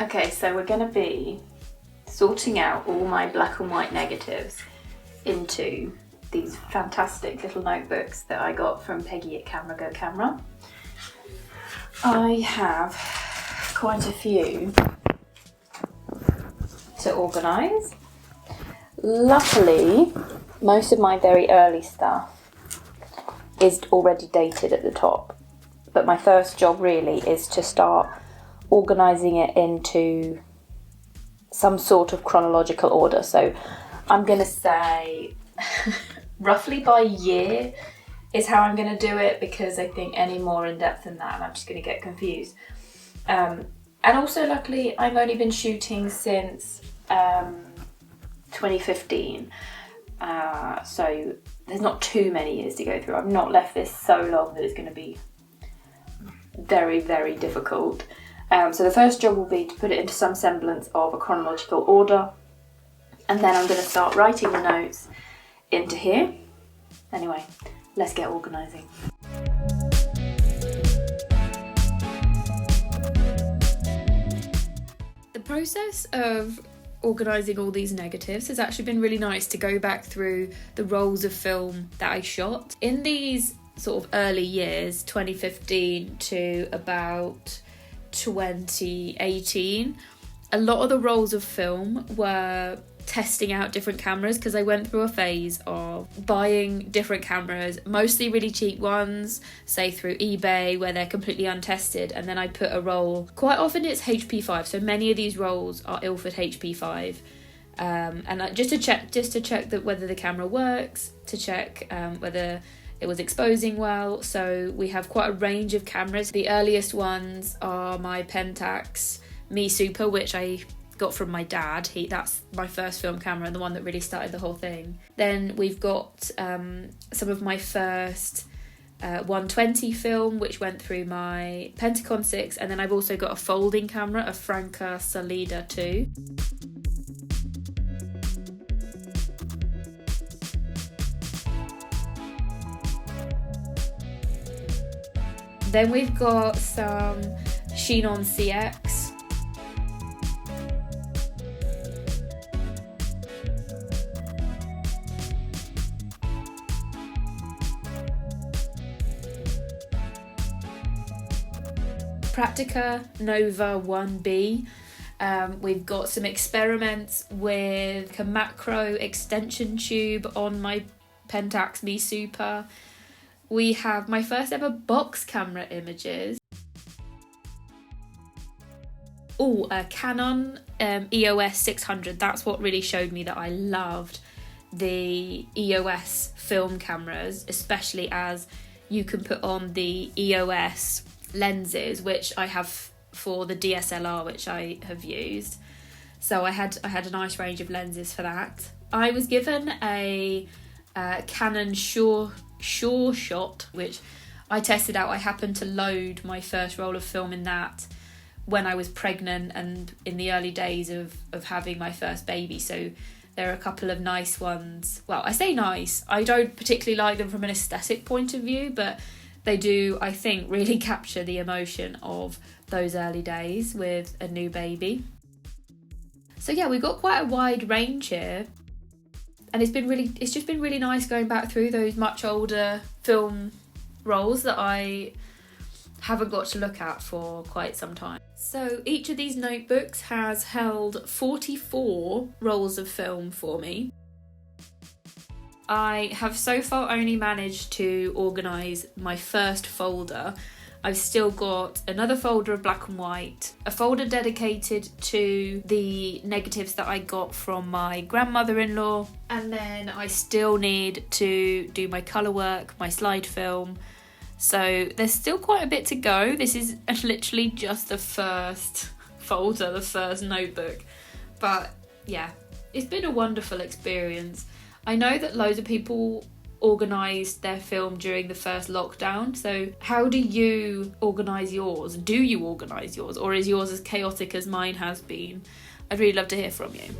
Okay, so we're going to be sorting out all my black and white negatives into these fantastic little notebooks that I got from Peggy at Camera Go Camera. I have quite a few to organise. Luckily, most of my very early stuff is already dated at the top, but my first job really is to start organising it into some sort of chronological order. So I'm going to say roughly by year is how I'm going to do it, because I think any more in depth than that and I'm just going to get confused. And also luckily I've only been shooting since 2015, so there's not too many years to go through. I've not left this so long that it's going to be very, very difficult. So the first job will be to put it into some semblance of a chronological order, and then I'm going to start writing the notes into here. Anyway, let's get organising. The process of organising all these negatives has actually been really nice to go back through the rolls of film that I shot. In these sort of early years, 2015 to about 2018, a lot of the rolls of film were testing out different cameras, because I went through a phase of buying different cameras, mostly really cheap ones, say through eBay, where they're completely untested, and then I put a roll. Quite often it's HP5, so many of these rolls are Ilford HP5, and just to check that whether the camera works, to check whether it was exposing well. So we have quite a range of cameras. The earliest ones are my Pentax Mi Super, which I got from my dad. That's my first film camera and the one that really started the whole thing. Then we've got some of my first 120 film, which went through my Pentacon 6, and then I've also got a folding camera, a Franca Salida 2. Then we've got some Chinon CX. Praktica Nova 1B. We've got some experiments with a macro extension tube on my Pentax Mi Super. We have my first ever box camera images. A Canon EOS 600. That's what really showed me that I loved the EOS film cameras, especially as you can put on the EOS lenses, which I have for the DSLR, which I have used. So I had a nice range of lenses for that. I was given a Canon Sure Shot, which I tested out. I happened to load my first roll of film in that when I was pregnant and in the early days of having my first baby. So there are a couple of nice ones. Well, I say nice, I don't particularly like them from an aesthetic point of view, but they do, I think, really capture the emotion of those early days with a new baby. So yeah, we've got quite a wide range here. And it's just been really nice going back through those much older film rolls that I haven't got to look at for quite some time. So each of these notebooks has held 44 rolls of film for me. I have so far only managed to organise my first folder. I've still got another folder of black and white, a folder dedicated to the negatives that I got from my grandmother-in-law, and then I still need to do my colour work, my slide film. So there's still quite a bit to go. This is literally just the first folder, the first notebook. But yeah, it's been a wonderful experience. I know that loads of people organised their film during the first lockdown. So how do you organise yours? Do you organise yours? Or is yours as chaotic as mine has been? I'd really love to hear from you.